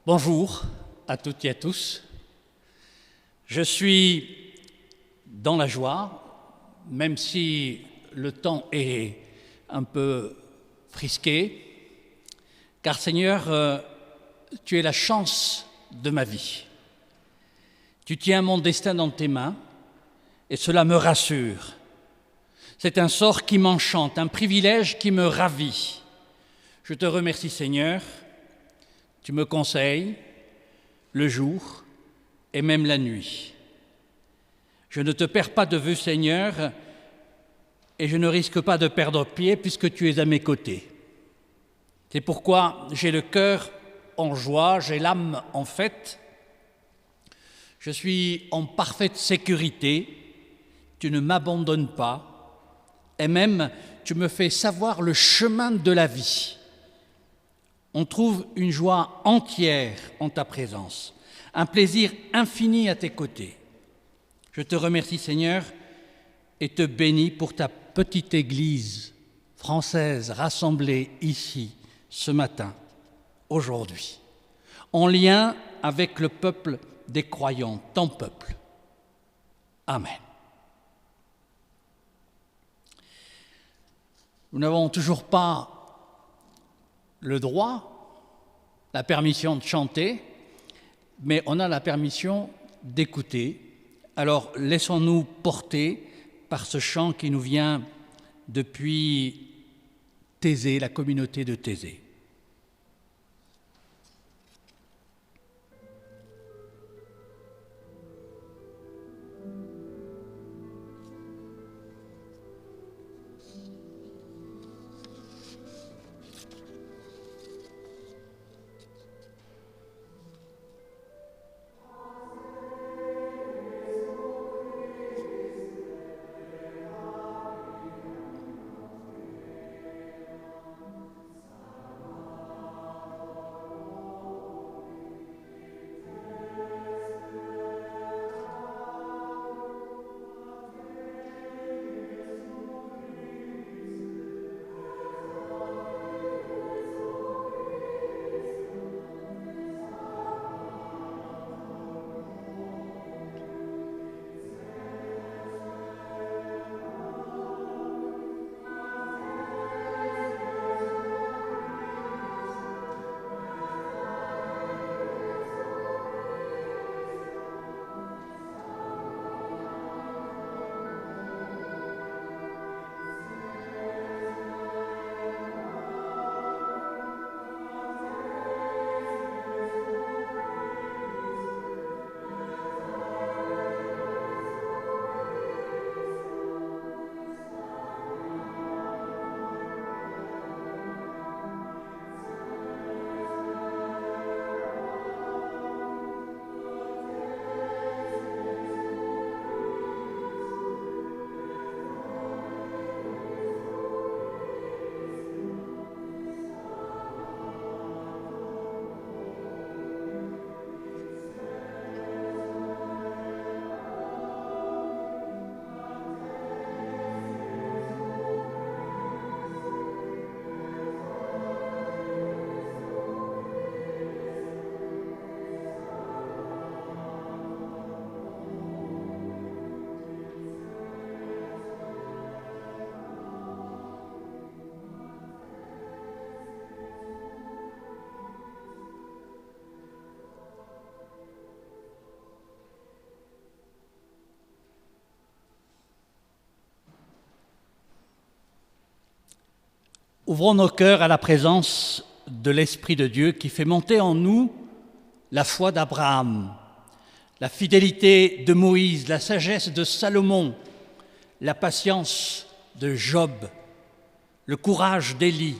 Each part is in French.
Bonjour à toutes et à tous. Je suis dans la joie, même si le temps est un peu frisqué, car Seigneur, tu es la chance de ma vie. Tu tiens mon destin dans tes mains et cela me rassure. C'est un sort qui m'enchante, un privilège qui me ravit. Je te remercie Seigneur, tu me conseilles le jour et même la nuit. Je ne te perds pas de vue Seigneur et je ne risque pas de perdre pied puisque tu es à mes côtés. C'est pourquoi j'ai le cœur en joie, j'ai l'âme en fête. Je suis en parfaite sécurité, tu ne m'abandonnes pas et même tu me fais savoir le chemin de la vie. On trouve une joie entière en ta présence, un plaisir infini à tes côtés. Je te remercie Seigneur et te bénis pour ta petite église française rassemblée ici ce matin, aujourd'hui, en lien avec le peuple des croyants, ton peuple. Amen. Nous n'avons toujours pas le droit, la permission de chanter, mais on a la permission d'écouter. Alors laissons-nous porter par ce chant qui nous vient depuis Thésée, la communauté de Thésée. Ouvrons nos cœurs à la présence de l'Esprit de Dieu qui fait monter en nous la foi d'Abraham, la fidélité de Moïse, la sagesse de Salomon, la patience de Job, le courage d'Élie,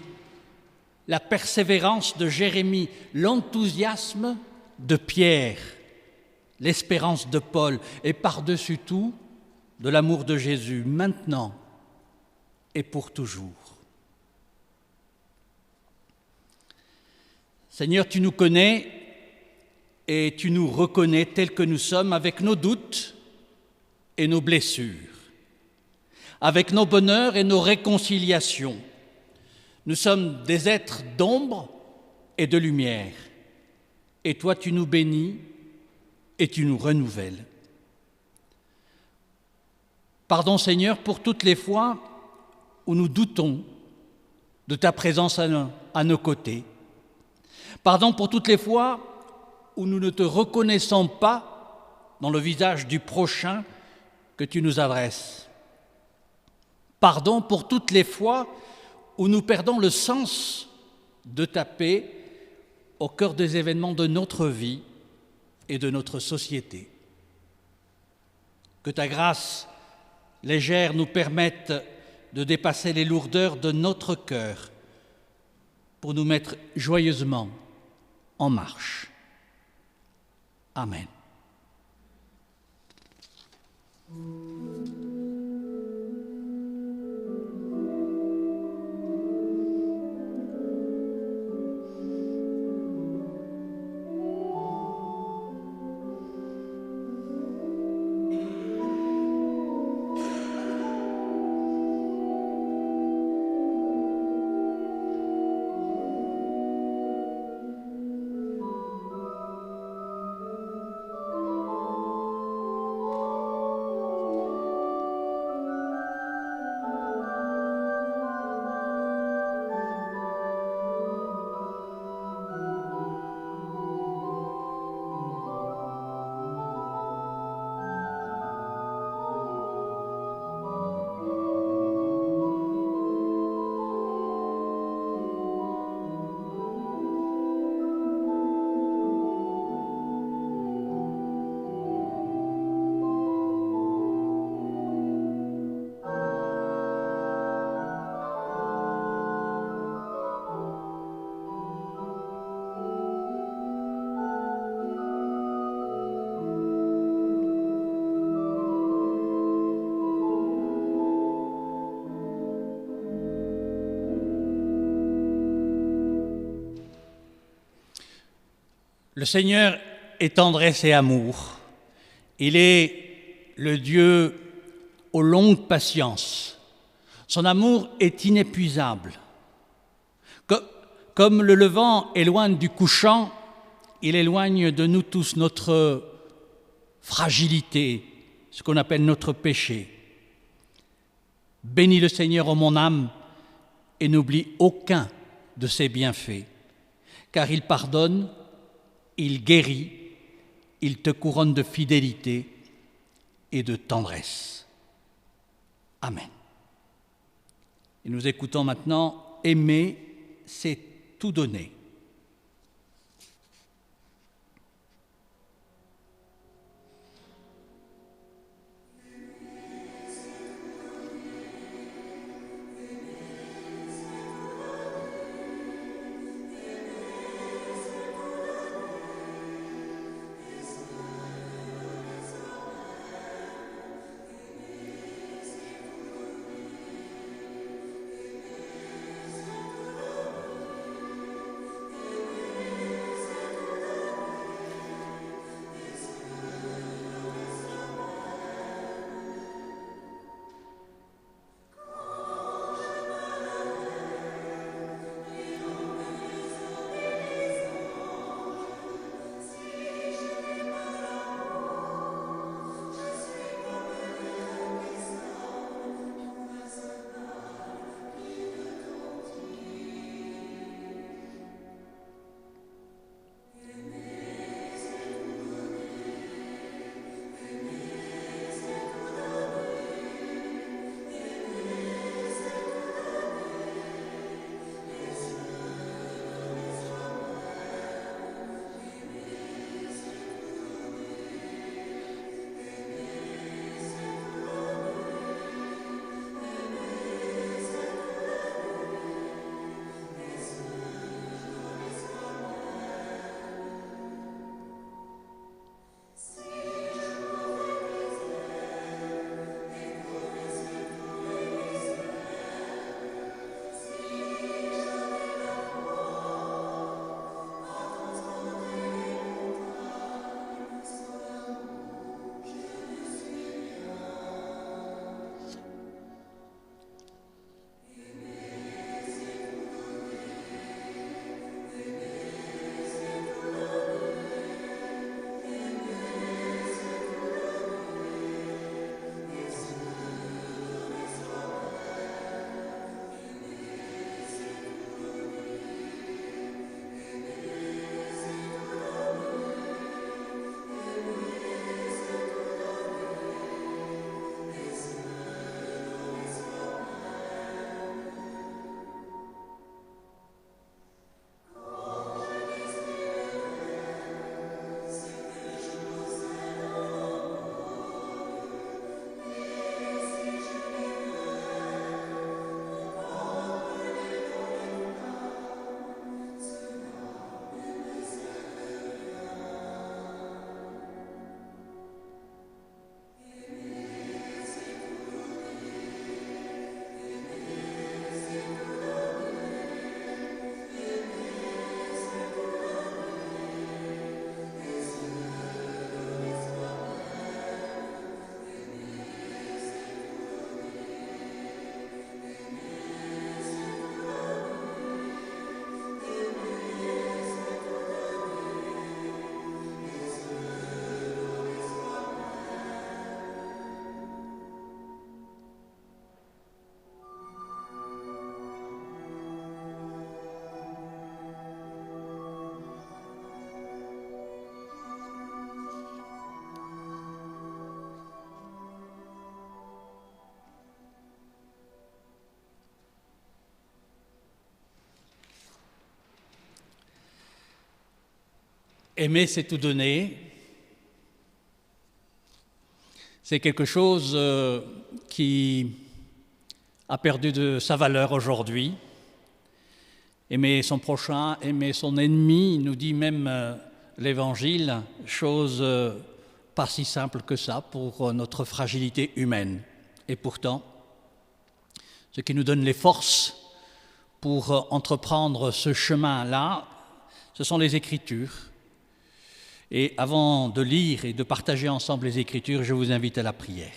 la persévérance de Jérémie, l'enthousiasme de Pierre, l'espérance de Paul et par-dessus tout, de l'amour de Jésus, maintenant et pour toujours. Seigneur, tu nous connais et tu nous reconnais tels que nous sommes avec nos doutes et nos blessures, avec nos bonheurs et nos réconciliations. Nous sommes des êtres d'ombre et de lumière. et toi tu nous bénis et tu nous renouvelles. Pardon Seigneur pour toutes les fois où nous doutons de ta présence à nos côtés. Pardon pour toutes les fois où nous ne te reconnaissons pas dans le visage du prochain que tu nous adresses. Pardon pour toutes les fois où nous perdons le sens de ta paix au cœur des événements de notre vie et de notre société. Que ta grâce légère nous permette de dépasser les lourdeurs de notre cœur pour nous mettre joyeusement en marche. Amen. Le Seigneur est tendresse et amour. Il est le Dieu aux longues patiences. Son amour est inépuisable. Comme le levant éloigne du couchant, il éloigne de nous tous notre fragilité, ce qu'on appelle notre péché. Bénis le Seigneur, ô mon âme, et n'oublie aucun de ses bienfaits, car il pardonne, il guérit, il te couronne de fidélité et de tendresse. Amen. Et nous écoutons maintenant « Aimer, c'est tout donner ». Aimer, c'est tout donner. C'est quelque chose qui a perdu de sa valeur aujourd'hui. Aimer son prochain, aimer son ennemi, nous dit même l'Évangile, chose pas si simple que ça pour notre fragilité humaine. Et pourtant, ce qui nous donne les forces pour entreprendre ce chemin-là, ce sont les Écritures. Et avant de lire et de partager ensemble les Écritures, je vous invite à la prière.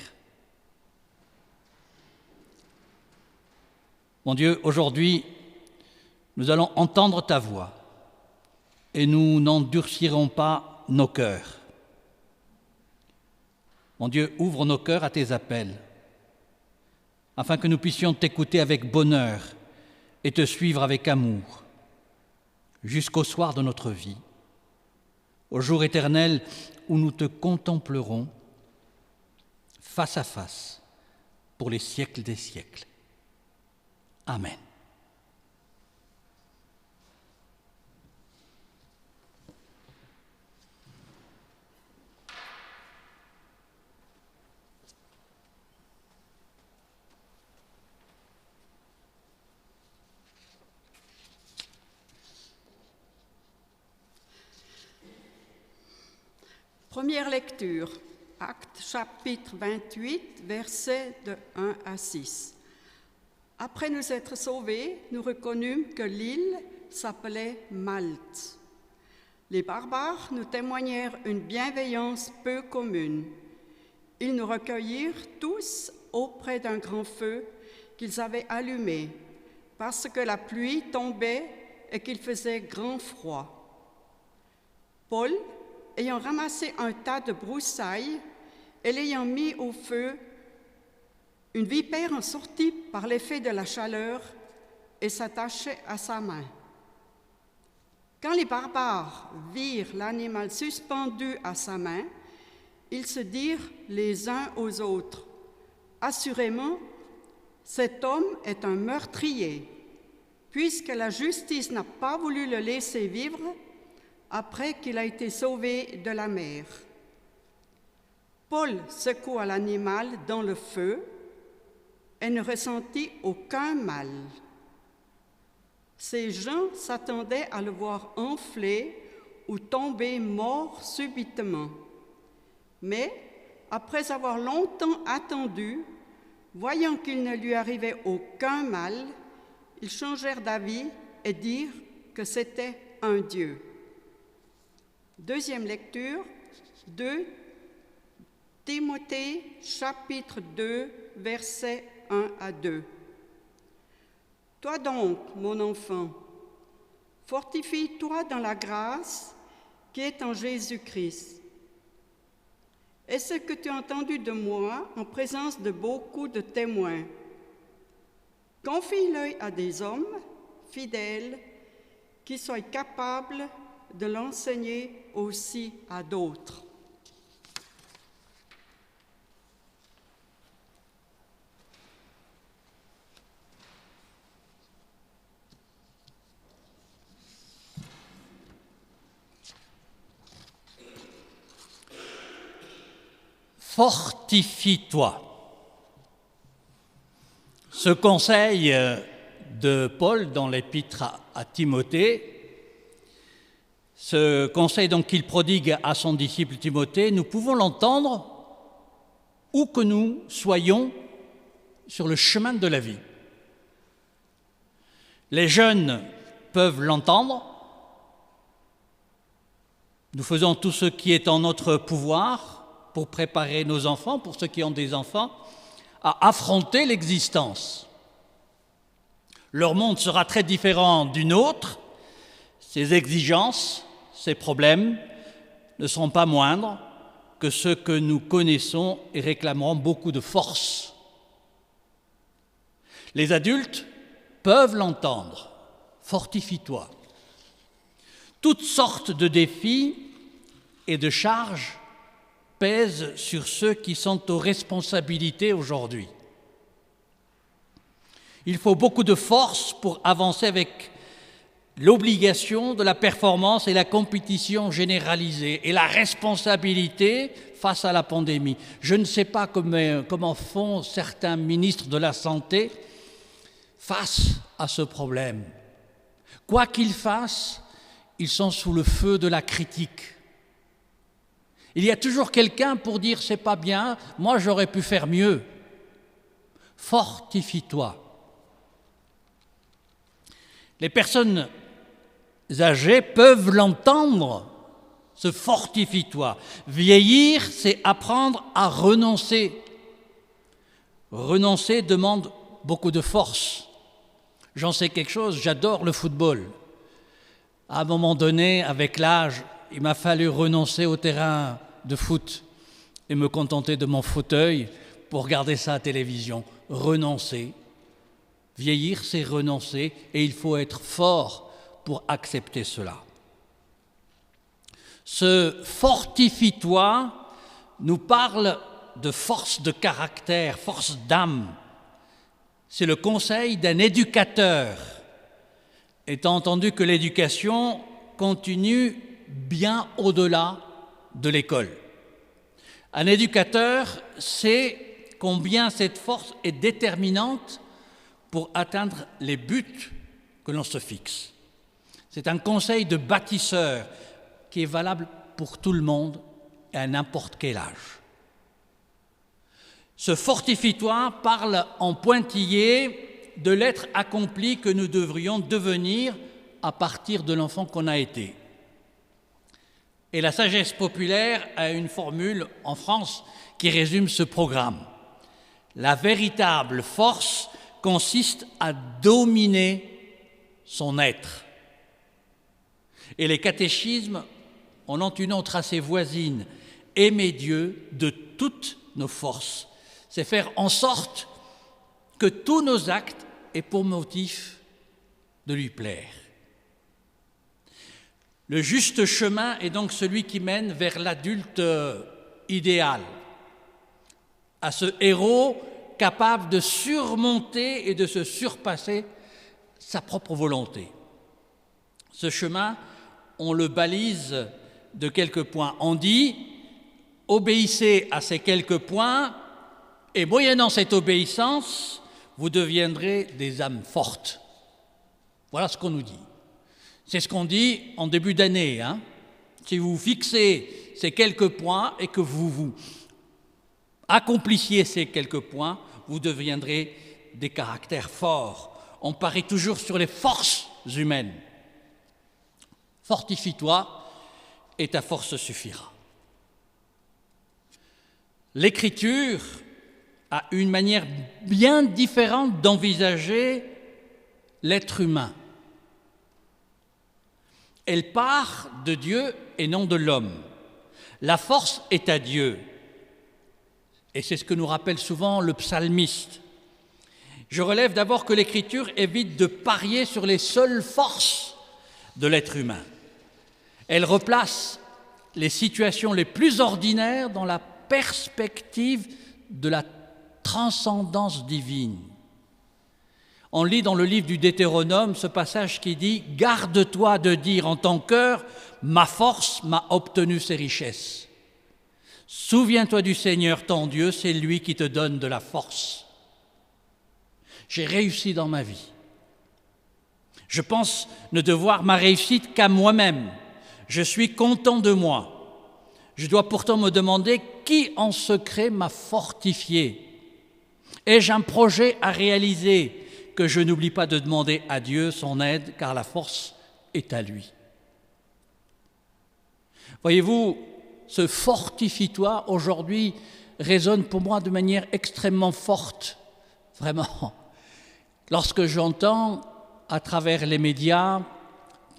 Mon Dieu, aujourd'hui, nous allons entendre ta voix et nous n'endurcirons pas nos cœurs. Mon Dieu, ouvre nos cœurs à tes appels, afin que nous puissions t'écouter avec bonheur et te suivre avec amour, jusqu'au soir de notre vie, au jour éternel où nous te contemplerons face à face pour les siècles des siècles. Amen. Première lecture, Actes chapitre 28, versets de 1 à 6. Après nous être sauvés, nous reconnûmes que l'île s'appelait Malte. Les barbares nous témoignèrent une bienveillance peu commune. Ils nous recueillirent tous auprès d'un grand feu qu'ils avaient allumé, parce que la pluie tombait et qu'il faisait grand froid. Paul, ayant ramassé un tas de broussailles et l'ayant mis au feu, une vipère en sortit par l'effet de la chaleur et s'attachait à sa main. Quand les barbares virent l'animal suspendu à sa main, ils se dirent les uns aux autres : « Assurément, cet homme est un meurtrier, puisque la justice n'a pas voulu le laisser vivre après qu'il a été sauvé de la mer. » Paul secoua l'animal dans le feu et ne ressentit aucun mal. Ces gens s'attendaient à le voir enfler ou tomber mort subitement. Mais, après avoir longtemps attendu, voyant qu'il ne lui arrivait aucun mal, ils changèrent d'avis et dirent que c'était un Dieu. Deuxième lecture, 2 Timothée, chapitre 2, versets 1 à 2. Toi donc, mon enfant, fortifie-toi dans la grâce qui est en Jésus-Christ. Et ce que tu as entendu de moi en présence de beaucoup de témoins. Confie-le à des hommes fidèles qui soient capables de l'enseigner aussi à d'autres. Fortifie-toi. Ce conseil de Paul dans l'épître à Timothée, ce conseil donc qu'il prodigue à son disciple Timothée, nous pouvons l'entendre où que nous soyons sur le chemin de la vie. Les jeunes peuvent l'entendre. Nous faisons tout ce qui est en notre pouvoir pour préparer nos enfants, pour ceux qui ont des enfants, à affronter l'existence. Leur monde sera très différent du nôtre. Ses exigences, ses problèmes ne seront pas moindres que ceux que nous connaissons et réclameront beaucoup de force. Les adultes peuvent l'entendre. Fortifie-toi. Toutes sortes de défis et de charges pèsent sur ceux qui sont aux responsabilités aujourd'hui. Il faut beaucoup de force pour avancer avec l'obligation de la performance et la compétition généralisée et la responsabilité face à la pandémie. Je ne sais pas comment font certains ministres de la Santé face à ce problème. Quoi qu'ils fassent, ils sont sous le feu de la critique. Il y a toujours quelqu'un pour dire « c'est pas bien, moi j'aurais pu faire mieux ». Fortifie-toi. Les personnes âgées peuvent l'entendre, ce fortifie-toi. Vieillir, c'est apprendre à renoncer. Renoncer demande beaucoup de force. J'en sais quelque chose, j'adore le football. À un moment donné, avec l'âge, il m'a fallu renoncer au terrain de foot et me contenter de mon fauteuil pour regarder ça à la télévision. Renoncer. Vieillir, c'est renoncer et il faut être fort pour accepter cela. Ce fortifie-toi nous parle de force de caractère, force d'âme. C'est le conseil d'un éducateur, étant entendu que l'éducation continue bien au-delà de l'école. Un éducateur sait combien cette force est déterminante pour atteindre les buts que l'on se fixe. C'est un conseil de bâtisseur qui est valable pour tout le monde et à n'importe quel âge. Ce fortifie-toi parle en pointillé de l'être accompli que nous devrions devenir à partir de l'enfant qu'on a été. Et la sagesse populaire a une formule en France qui résume ce programme. La véritable force consiste à dominer son être. Et les catéchismes en ont une autre assez voisine. Aimer Dieu de toutes nos forces. C'est faire en sorte que tous nos actes aient pour motif de lui plaire. Le juste chemin est donc celui qui mène vers l'adulte idéal, à ce héros capable de surmonter et de se surpasser sa propre volonté. Ce chemin, on le balise de quelques points. On dit « obéissez à ces quelques points et moyennant cette obéissance, vous deviendrez des âmes fortes. » Voilà ce qu'on nous dit. C'est ce qu'on dit en début d'année. Si vous fixez ces quelques points et que vous accomplissiez ces quelques points, vous deviendrez des caractères forts. On parie toujours sur les forces humaines. Fortifie-toi et ta force suffira. L'Écriture a une manière bien différente d'envisager l'être humain. Elle part de Dieu et non de l'homme. La force est à Dieu. Et c'est ce que nous rappelle souvent le psalmiste. Je relève d'abord que l'Écriture évite de parier sur les seules forces de l'être humain. Elle replace les situations les plus ordinaires dans la perspective de la transcendance divine. On lit dans le livre du Deutéronome ce passage qui dit « Garde-toi de dire en ton cœur, ma force m'a obtenu ces richesses. Souviens-toi du Seigneur ton Dieu, c'est lui qui te donne de la force. » J'ai réussi dans ma vie. Je pense ne devoir ma réussite qu'à moi-même. Je suis content de moi. Je dois pourtant me demander qui en secret m'a fortifié. Ai-je un projet à réaliser que je n'oublie pas de demander à Dieu son aide, car la force est à lui. Voyez-vous, ce fortifie-toi aujourd'hui résonne pour moi de manière extrêmement forte, vraiment. Lorsque j'entends à travers les médias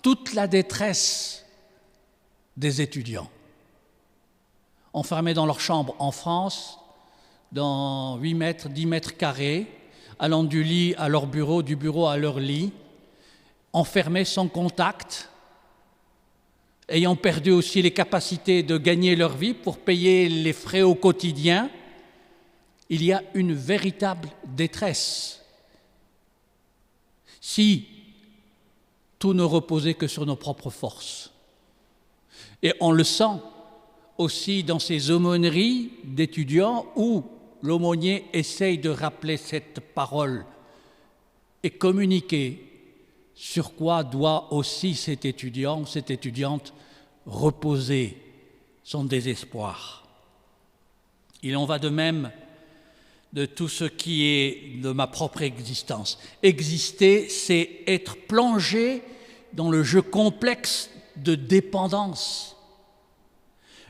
toute la détresse des étudiants, enfermés dans leur chambre en France, dans 8 mètres, 10 mètres carrés, allant du lit à leur bureau, du bureau à leur lit, enfermés sans contact, ayant perdu aussi les capacités de gagner leur vie pour payer les frais au quotidien, il y a une véritable détresse. Si tout ne reposait que sur nos propres forces. Et on le sent aussi dans ces aumôneries d'étudiants où l'aumônier essaye de rappeler cette parole et communiquer sur quoi doit aussi cet étudiant ou cette étudiante reposer son désespoir. Il en va de même de tout ce qui est de ma propre existence. Exister, c'est être plongé dans le jeu complexe de dépendance.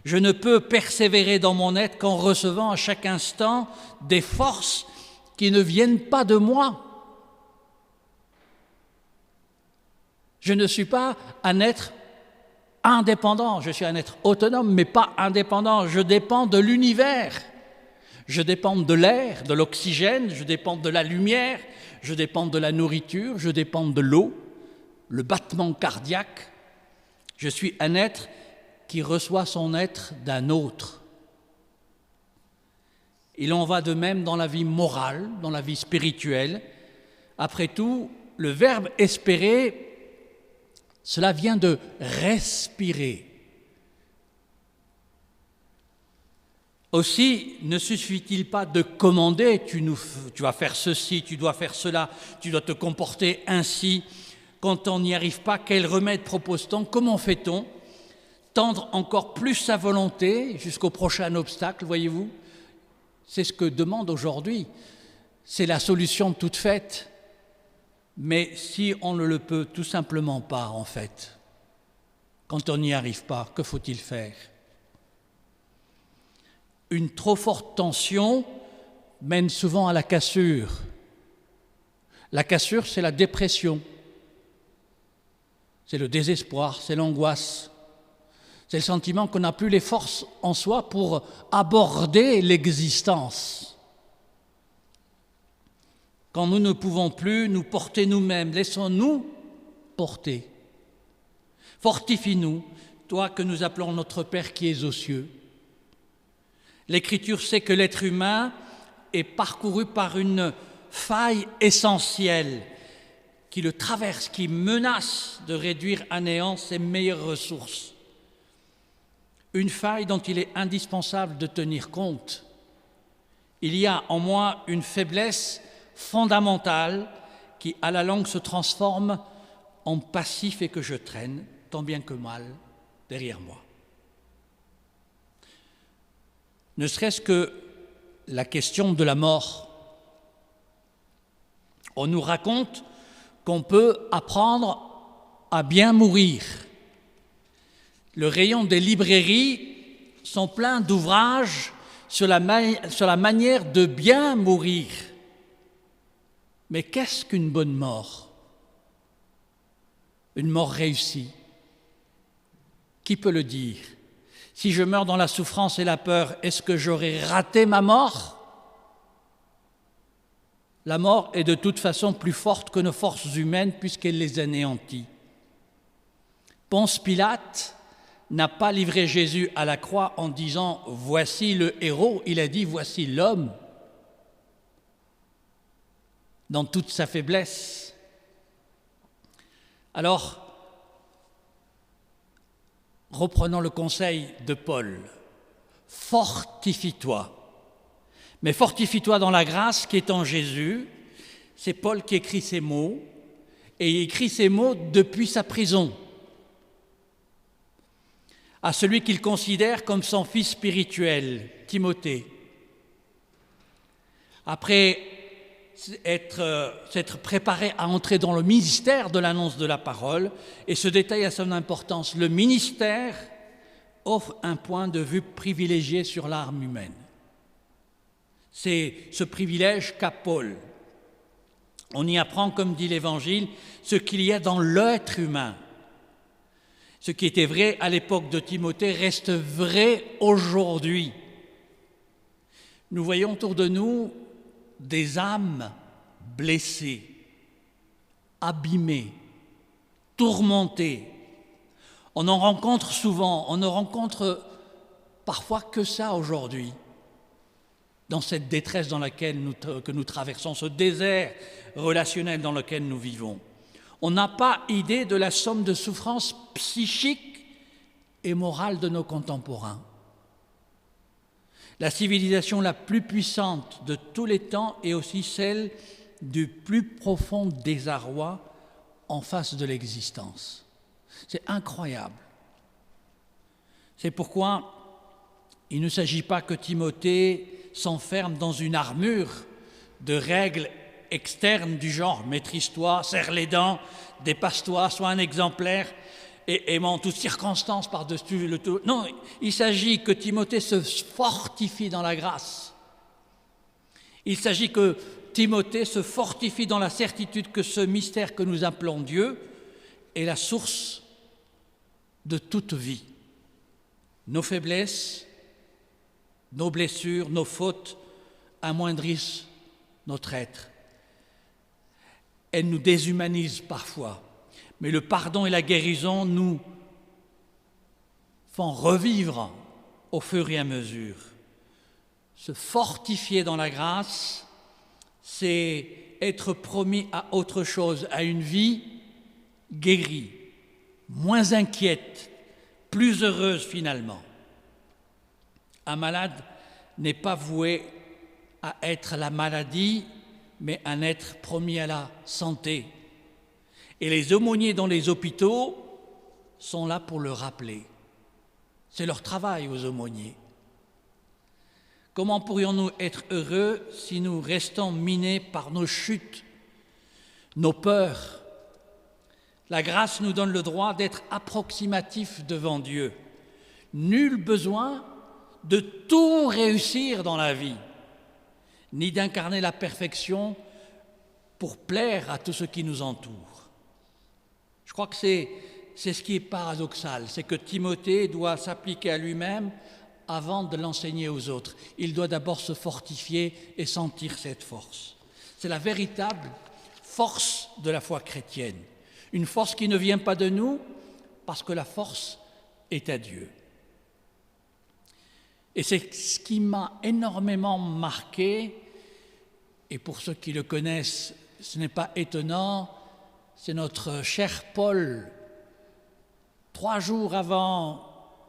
Je ne peux persévérer dans mon être qu'en recevant à chaque instant des forces qui ne viennent pas de moi. Je ne suis pas un être indépendant, je suis un être autonome, mais pas indépendant. Je dépends de l'univers. Je dépends de l'air, de l'oxygène, je dépends de la lumière, je dépends de la nourriture, je dépends de l'eau, le battement cardiaque. Je suis un être qui reçoit son être d'un autre. Il en va de même dans la vie morale, dans la vie spirituelle. Après tout, le verbe espérer, cela vient de respirer. Aussi, ne suffit-il pas de commander, tu vas faire ceci, tu dois faire cela, tu dois te comporter ainsi. Quand on n'y arrive pas, quel remède propose-t-on? Comment fait-on? Tendre encore plus sa volonté jusqu'au prochain obstacle, voyez-vous? C'est ce que demande aujourd'hui. C'est la solution toute faite. Mais si on ne le peut tout simplement pas, en fait, quand on n'y arrive pas, que faut-il faire? Une trop forte tension mène souvent à la cassure. La cassure, c'est la dépression. C'est le désespoir, c'est l'angoisse. C'est le sentiment qu'on n'a plus les forces en soi pour aborder l'existence. Quand nous ne pouvons plus nous porter nous-mêmes, laissons-nous porter. Fortifie-nous, toi que nous appelons notre Père qui es aux cieux. L'Écriture sait que l'être humain est parcouru par une faille essentielle qui le traverse, qui menace de réduire à néant ses meilleures ressources. Une faille dont il est indispensable de tenir compte. Il y a en moi une faiblesse fondamentale qui, à la longue, se transforme en passif et que je traîne, tant bien que mal, derrière moi. Ne serait-ce que la question de la mort. On nous raconte qu'on peut apprendre à bien mourir. Le rayon des librairies sont pleins d'ouvrages sur la manière de bien mourir. Mais qu'est-ce qu'une bonne mort? Une mort réussie? Qui peut le dire? Si je meurs dans la souffrance et la peur, est-ce que j'aurais raté ma mort? La mort est de toute façon plus forte que nos forces humaines puisqu'elle les anéantit. Ponce Pilate n'a pas livré Jésus à la croix en disant « Voici le héros », il a dit « Voici l'homme » dans toute sa faiblesse. Alors, reprenons le conseil de Paul, fortifie-toi. Mais fortifie-toi dans la grâce qui est en Jésus. C'est Paul qui écrit ces mots, et il écrit ces mots depuis sa prison, à celui qu'il considère comme son fils spirituel, Timothée. Après s'être préparé à entrer dans le ministère de l'annonce de la parole, et ce détail a son importance, le ministère offre un point de vue privilégié sur l'âme humaine. C'est ce privilège qu'a Paul. On y apprend, comme dit l'Évangile, ce qu'il y a dans l'être humain. Ce qui était vrai à l'époque de Timothée reste vrai aujourd'hui. Nous voyons autour de nous des âmes blessées, abîmées, tourmentées. On en rencontre souvent, on ne rencontre parfois que ça aujourd'hui, dans cette détresse que nous traversons, ce désert relationnel dans lequel nous vivons. On n'a pas idée de la somme de souffrances psychiques et morales de nos contemporains. La civilisation la plus puissante de tous les temps est aussi celle du plus profond désarroi en face de l'existence. C'est incroyable. C'est pourquoi il ne s'agit pas que Timothée s'enferme dans une armure de règles externes du genre « maîtrise-toi, serre les dents, dépasse-toi, sois un exemplaire » et aimant toutes circonstances par-dessus le tout. Non, il s'agit que Timothée se fortifie dans la grâce. Il s'agit que Timothée se fortifie dans la certitude que ce mystère que nous appelons Dieu est la source de toute vie. Nos faiblesses, nos blessures, nos fautes amoindrissent notre être. Elles nous déshumanisent parfois, mais le pardon et la guérison nous font revivre au fur et à mesure. Se fortifier dans la grâce, c'est être promis à autre chose, à une vie guérie, moins inquiète, plus heureuse finalement. Un malade n'est pas voué à être la maladie, mais à être promis à la santé. Et les aumôniers dans les hôpitaux sont là pour le rappeler. C'est leur travail aux aumôniers. Comment pourrions-nous être heureux si nous restons minés par nos chutes, nos peurs? La grâce nous donne le droit d'être approximatifs devant Dieu. Nul besoin de tout réussir dans la vie, ni d'incarner la perfection pour plaire à tout ce qui nous entoure. Je crois que c'est ce qui est paradoxal, c'est que Timothée doit s'appliquer à lui-même avant de l'enseigner aux autres. Il doit d'abord se fortifier et sentir cette force. C'est la véritable force de la foi chrétienne. Une force qui ne vient pas de nous, parce que la force est à Dieu. Et c'est ce qui m'a énormément marqué, et pour ceux qui le connaissent, ce n'est pas étonnant, c'est notre cher Paul, 3 jours avant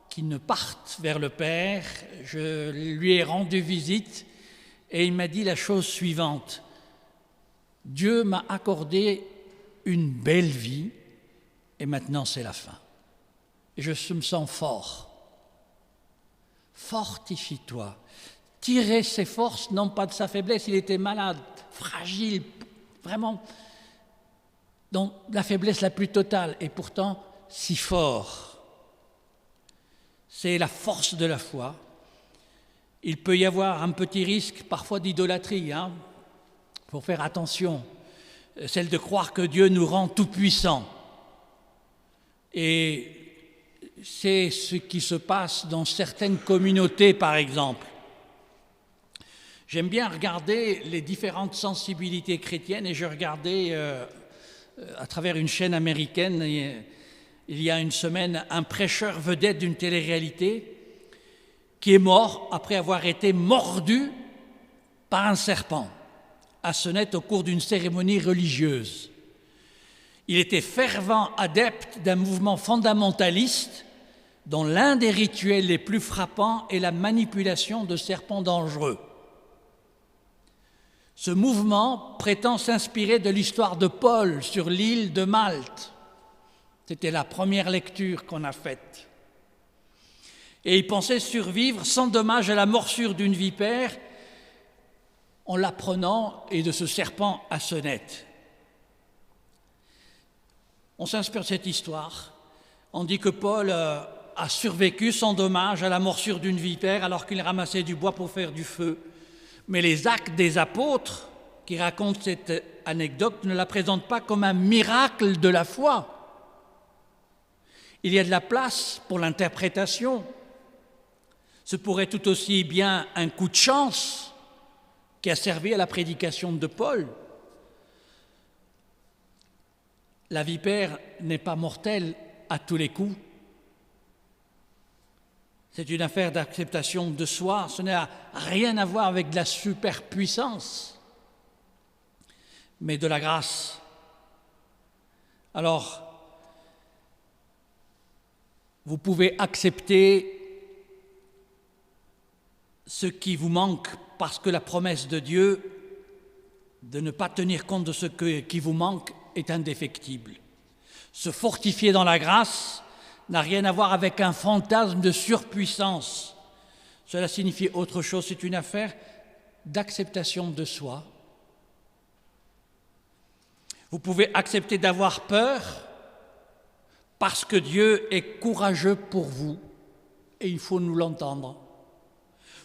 qu'il ne parte vers le Père, je lui ai rendu visite et il m'a dit la chose suivante: Dieu m'a accordé une belle vie et maintenant c'est la fin. Et je me sens fort. Fortifie-toi. Tirer ses forces, non pas de sa faiblesse, il était malade, fragile, vraiment dans la faiblesse la plus totale, et pourtant si fort. C'est la force de la foi. Il peut y avoir un petit risque parfois d'idolâtrie, il faut faire attention, celle de croire que Dieu nous rend tout-puissants. Et c'est ce qui se passe dans certaines communautés, par exemple. J'aime bien regarder les différentes sensibilités chrétiennes, et je regardais à travers une chaîne américaine, il y a une semaine, un prêcheur vedette d'une télé-réalité qui est mort après avoir été mordu par un serpent à Sennett au cours d'une cérémonie religieuse. Il était fervent adepte d'un mouvement fondamentaliste dont l'un des rituels les plus frappants est la manipulation de serpents dangereux. Ce mouvement prétend s'inspirer de l'histoire de Paul sur l'île de Malte. C'était la première lecture qu'on a faite. Et il pensait survivre sans dommage à la morsure d'une vipère en la prenant et de ce serpent à Sennett. On s'inspire de cette histoire. On dit que Paul a survécu sans dommage à la morsure d'une vipère alors qu'il ramassait du bois pour faire du feu. Mais les Actes des Apôtres, qui racontent cette anecdote, ne la présentent pas comme un miracle de la foi. Il y a de la place pour l'interprétation. Ce pourrait tout aussi bien un coup de chance qui a servi à la prédication de Paul. La vipère n'est pas mortelle à tous les coups. C'est une affaire d'acceptation de soi. Ce n'a rien à voir avec de la superpuissance, mais de la grâce. Alors, vous pouvez accepter ce qui vous manque parce que la promesse de Dieu de ne pas tenir compte de ce qui vous manque est indéfectible. Se fortifier dans la grâce n'a rien à voir avec un fantasme de surpuissance. Cela signifie autre chose, c'est une affaire d'acceptation de soi. Vous pouvez accepter d'avoir peur parce que Dieu est courageux pour vous et il faut nous l'entendre.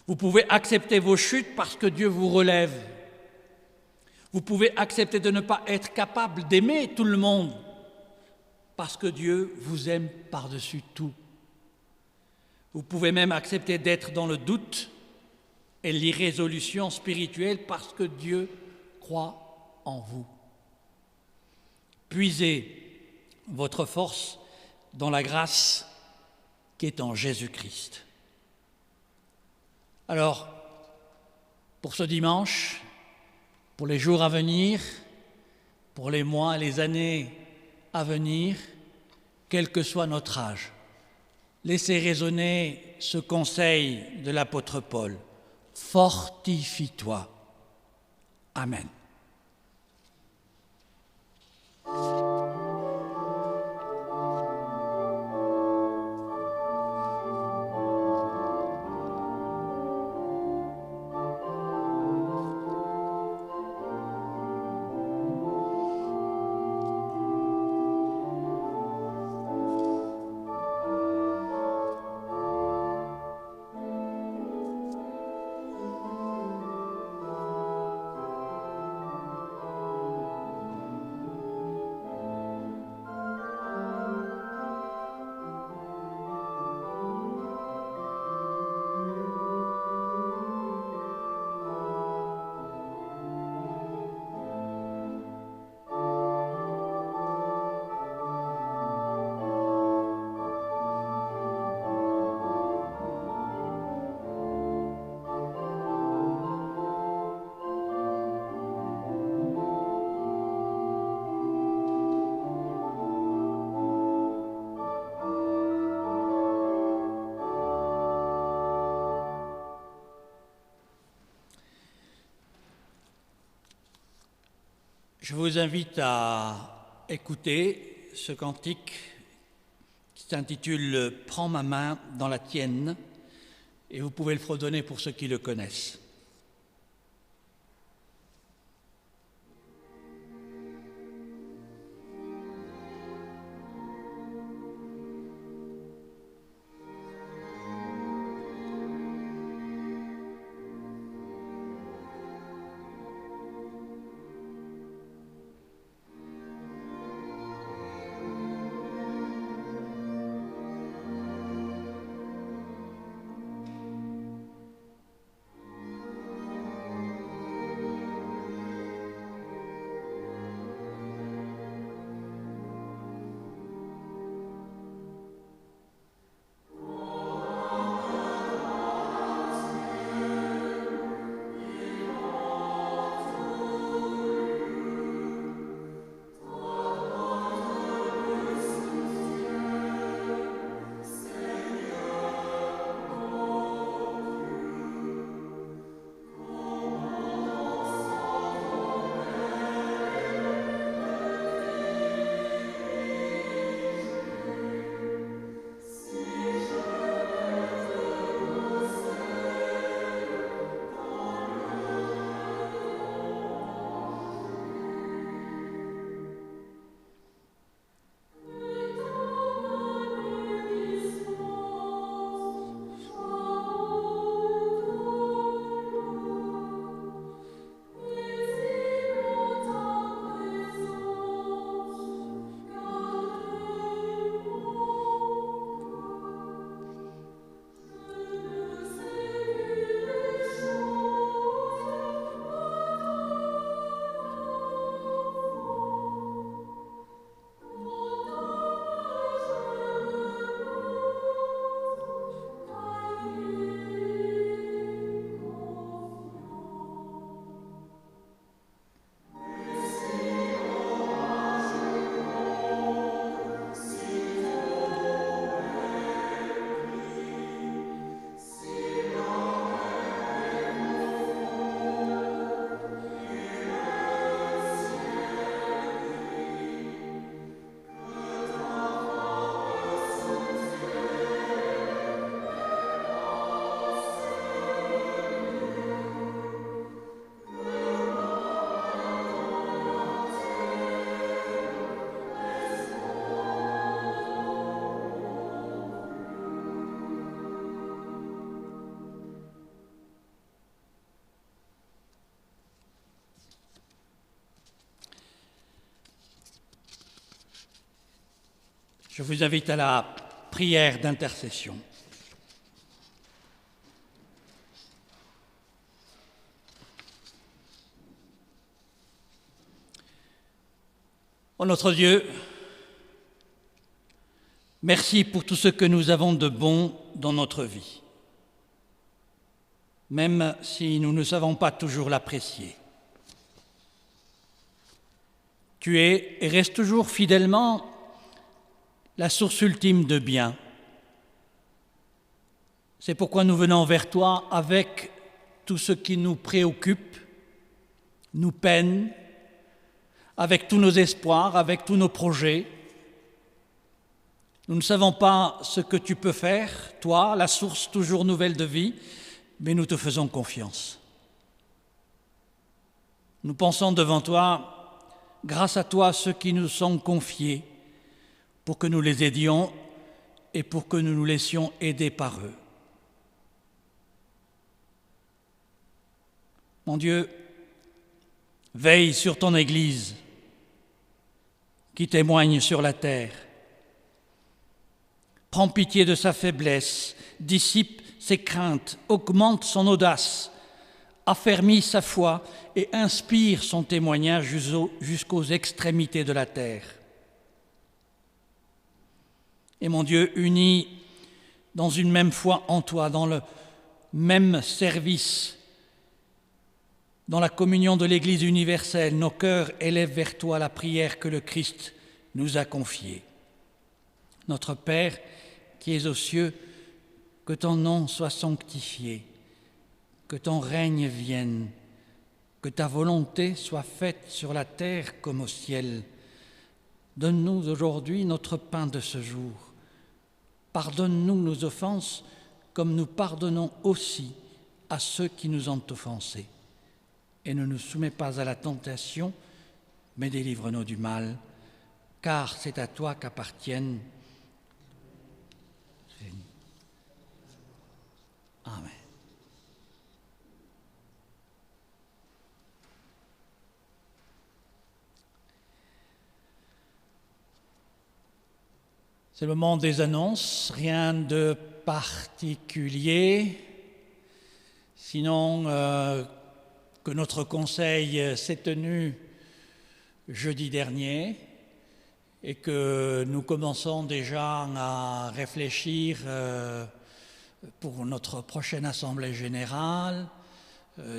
Vous pouvez accepter vos chutes parce que Dieu vous relève. Vous pouvez accepter de ne pas être capable d'aimer tout le monde parce que Dieu vous aime par-dessus tout. Vous pouvez même accepter d'être dans le doute et l'irrésolution spirituelle parce que Dieu croit en vous. Puisez votre force dans la grâce qui est en Jésus-Christ. Alors, pour ce dimanche, pour les jours à venir, pour les mois, les années à venir, quel que soit notre âge, laissez résonner ce conseil de l'apôtre Paul. Fortifie-toi. Amen. Je vous invite à écouter ce cantique qui s'intitule « Prends ma main dans la tienne » et vous pouvez le fredonner pour ceux qui le connaissent. Je vous invite à la prière d'intercession. Ô notre Dieu, merci pour tout ce que nous avons de bon dans notre vie, même si nous ne savons pas toujours l'apprécier. Tu es et restes toujours fidèlement la source ultime de bien. C'est pourquoi nous venons vers toi avec tout ce qui nous préoccupe, nous peine, avec tous nos espoirs, avec tous nos projets. Nous ne savons pas ce que tu peux faire, toi, la source toujours nouvelle de vie, mais nous te faisons confiance. Nous pensons devant toi, grâce à toi, ceux qui nous sont confiés, pour que nous les aidions et pour que nous nous laissions aider par eux. Mon Dieu, veille sur ton Église qui témoigne sur la terre. Prends pitié de sa faiblesse, dissipe ses craintes, augmente son audace, affermit sa foi et inspire son témoignage jusqu'aux extrémités de la terre. Et mon Dieu, unis dans une même foi en toi, dans le même service, dans la communion de l'Église universelle, nos cœurs élèvent vers toi la prière que le Christ nous a confiée. Notre Père, qui es aux cieux, que ton nom soit sanctifié, que ton règne vienne, que ta volonté soit faite sur la terre comme au ciel. Donne-nous aujourd'hui notre pain de ce jour. Pardonne-nous nos offenses comme nous pardonnons aussi à ceux qui nous ont offensés. Et ne nous soumets pas à la tentation, mais délivre-nous du mal, car c'est à toi qu'appartiennent. Amen. C'est le moment des annonces, rien de particulier, sinon que notre conseil s'est tenu jeudi dernier et que nous commençons déjà à réfléchir pour notre prochaine Assemblée générale,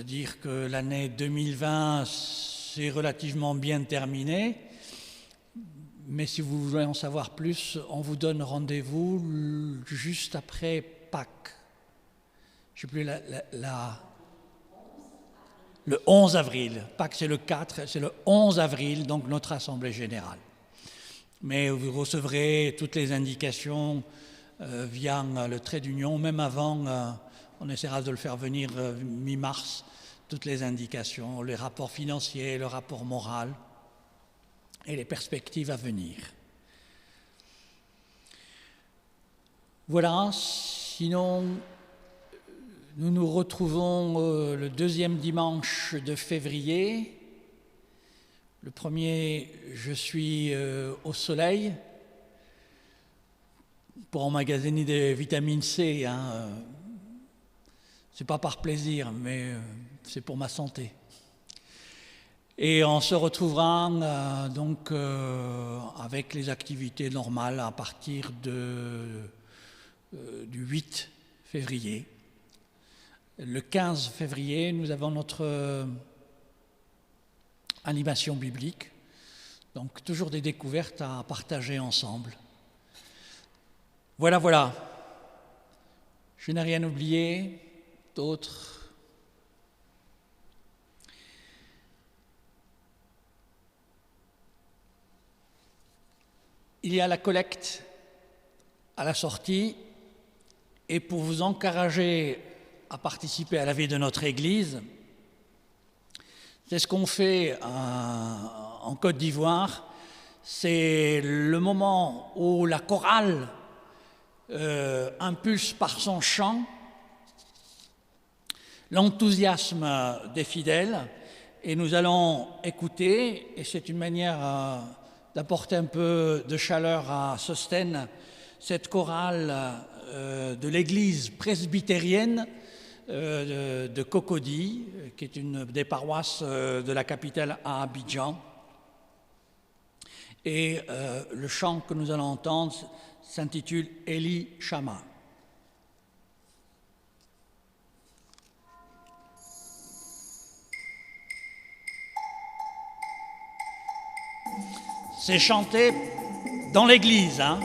dire que l'année 2020 s'est relativement bien terminée, mais si vous voulez en savoir plus, on vous donne rendez-vous juste après Pâques. Je ne sais plus le 11 avril, Pâques c'est le 4, c'est le 11 avril, donc notre Assemblée générale. Mais vous recevrez toutes les indications via le trait d'union, même avant, on essaiera de le faire venir mi-mars, toutes les indications, les rapports financiers, le rapport moral et les perspectives à venir. Voilà, sinon nous nous retrouvons le deuxième dimanche de février. Le premier, je suis au soleil pour emmagasiner des vitamines C. C'est pas par plaisir, mais c'est pour ma santé. Et on se retrouvera donc avec les activités normales à partir du 8 février. Le 15 février, nous avons notre animation biblique, donc toujours des découvertes à partager ensemble. Voilà. Je n'ai rien oublié, d'autres. Il y a la collecte à la sortie, et pour vous encourager à participer à la vie de notre Église, c'est ce qu'on fait en Côte d'Ivoire. C'est le moment où la chorale impulse par son chant l'enthousiasme des fidèles, et nous allons écouter, et c'est une manière d'apporter un peu de chaleur à Sostène, cette chorale de l'église presbytérienne de Cocody, qui est une des paroisses de la capitale à Abidjan. Et le chant que nous allons entendre s'intitule Eli Shama. C'est chanté dans l'église, hein.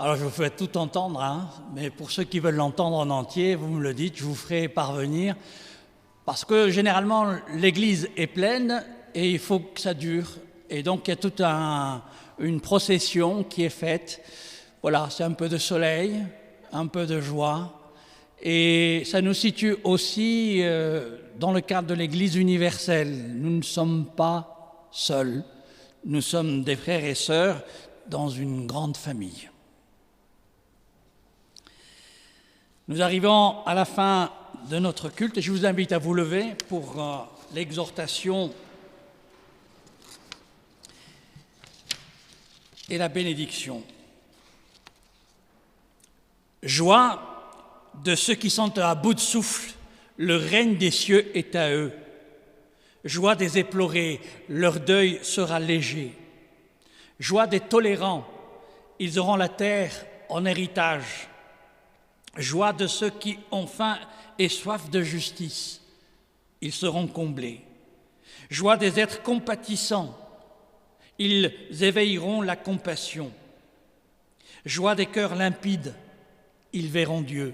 Alors je vous fais tout entendre, hein, mais pour ceux qui veulent l'entendre en entier, vous me le dites, je vous ferai parvenir. Parce que généralement, l'église est pleine et il faut que ça dure. Et donc il y a toute une procession qui est faite. Voilà, c'est un peu de soleil, un peu de joie. Et ça nous situe aussi dans le cadre de l'Église universelle. Nous ne sommes pas seuls, nous sommes des frères et sœurs dans une grande famille. Nous arrivons à la fin de notre culte et je vous invite à vous lever pour l'exhortation et la bénédiction. Joie de ceux qui sont à bout de souffle le règne des cieux est à eux. Joie des éplorés, leur deuil sera léger. Joie des tolérants, ils auront la terre en héritage. Joie de ceux qui ont faim et soif de justice, ils seront comblés. Joie des êtres compatissants, ils éveilleront la compassion. Joie des cœurs limpides, ils verront Dieu.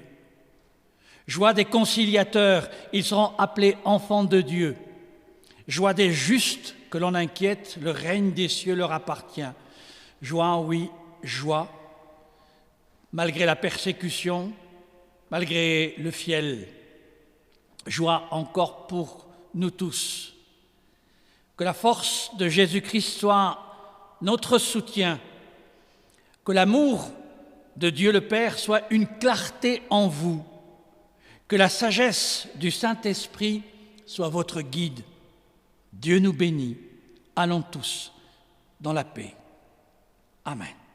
Joie des conciliateurs, ils seront appelés enfants de Dieu. Joie des justes que l'on inquiète, le règne des cieux leur appartient. Joie, oui, joie, malgré la persécution, malgré le fiel. Joie encore pour nous tous. Que la force de Jésus-Christ soit notre soutien, que l'amour de Dieu le Père soit une clarté en vous, que la sagesse du Saint-Esprit soit votre guide. Dieu nous bénit. Allons tous dans la paix. Amen.